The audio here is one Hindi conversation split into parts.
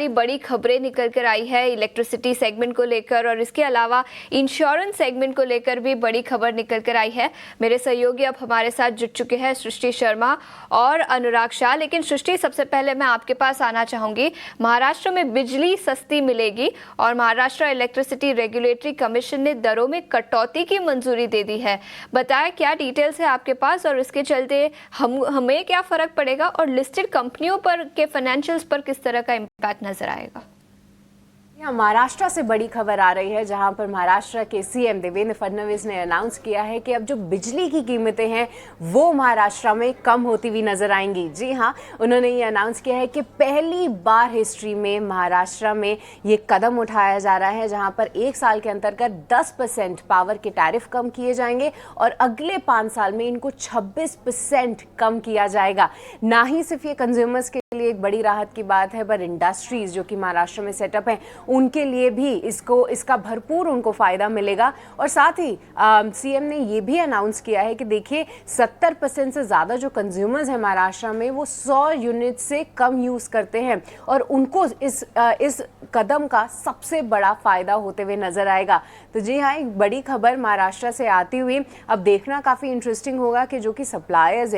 बड़ी खबरें निकल कर आई है इलेक्ट्रिसिटी सेगमेंट को लेकर और इसके अलावा इंश्योरेंस सेगमेंट को लेकर भी बड़ी खबर निकल कर आई है। मेरे सहयोगी अब हमारे साथ जुड़ चुके हैं सृष्टि शर्मा और अनुराग शाह। लेकिन सृष्टि, सबसे पहले मैं आपके पास आना चाहूंगी। महाराष्ट्र में बिजली सस्ती मिलेगी और महाराष्ट्र इलेक्ट्रिसिटी रेगुलेटरी कमीशन ने दरों में कटौती की मंजूरी दे दी है। बताएं क्या डिटेल्स है आपके पास और इसके चलते हमें क्या फर्क पड़ेगा और लिस्टेड कंपनियों पर के फाइनेंशियल्स पर किस तरह का इम्पैक्ट नजर आएगा। यहाँ महाराष्ट्र से बड़ी खबर आ रही है, जहां पर महाराष्ट्र के सीएम देवेंद्र फडणवीस ने अनाउंस किया है कि अब जो बिजली की कीमतें हैं वो महाराष्ट्र में कम होती हुई नजर आएंगी। जी हाँ, उन्होंने ये अनाउंस किया है कि पहली बार हिस्ट्री में महाराष्ट्र में ये कदम उठाया जा रहा है, जहां पर एक साल के अंतर्गत 10% पावर के टैरिफ कम किए जाएंगे और अगले 5 साल में इनको 26% कम किया जाएगा। ना ही सिर्फ ये कंज्यूमर्स के लिए एक बड़ी राहत की बात है, पर इंडस्ट्रीज जो कि महाराष्ट्र में सेटअप है उनके लिए भी इसका भरपूर उनको फायदा मिलेगा। और साथ ही सीएम ने ये भी अनाउंस किया है कि देखिए 70% से ज़्यादा जो कंज्यूमर्स हैं महाराष्ट्र में वो 100 यूनिट से कम यूज़ करते हैं और उनको इस कदम का सबसे बड़ा फायदा होते हुए नजर आएगा। तो जी हाँ, एक बड़ी खबर महाराष्ट्र से आती हुई अब देखना काफ़ी इंटरेस्टिंग होगा कि जो कि सप्लायर्स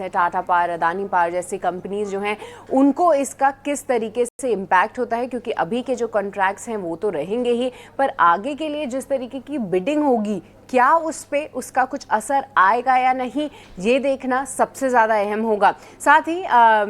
है टाटा पावर, अदानी पावर जैसी कंपनीज जो हैं उनको इसका किस तरीके से इम्पैक्ट होता है, क्योंकि अभी के जो कॉन्ट्रैक्ट्स हैं वो तो रहेंगे ही, पर आगे के लिए जिस तरीके की बिडिंग होगी क्या उस पे उसका कुछ असर आएगा या नहीं, ये देखना सबसे ज़्यादा अहम होगा। साथ ही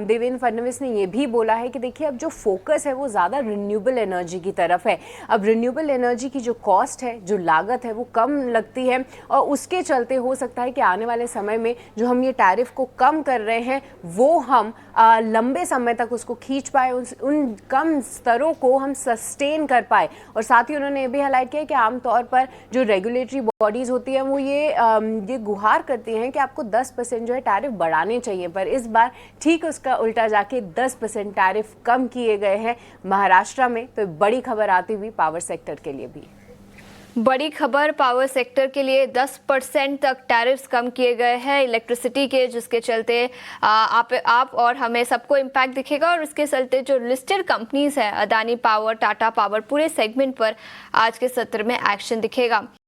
देवेंद्र फडणवीस ने ये भी बोला है कि देखिए अब जो फोकस है वो ज़्यादा रिन्यूएबल एनर्जी की तरफ है। अब रिन्यूएबल एनर्जी की जो कॉस्ट है, जो लागत है वो कम लगती है और उसके चलते हो सकता है कि आने वाले समय में जो हम ये टैरिफ को कम कर रहे हैं वो हम लंबे समय तक उसको खींच पाए, उन कम स्तरों को हम सस्टेन कर पाए। और साथ ही उन्होंने ये भी हाईलाइट किया कि आमतौर पर जो रेगुलेटरी बॉडीज होती है वो ये गुहार करती हैं कि आपको 10% जो है टैरिफ बढ़ाने चाहिए, पर इस बार ठीक उसका उल्टा जाके 10% टैरिफ कम किए गए हैं महाराष्ट्र में। तो बड़ी खबर आती हुई पावर सेक्टर के लिए भी। बड़ी खबर पावर सेक्टर के लिए 10% तक टैरिफ्स कम किए गए हैं इलेक्ट्रिसिटी के, जिसके चलते आप और हमें सबको इम्पैक्ट दिखेगा और इसके चलते जो लिस्टेड कंपनीज है अदानी पावर, टाटा पावर, पूरे सेगमेंट पर आज के सत्र में एक्शन दिखेगा।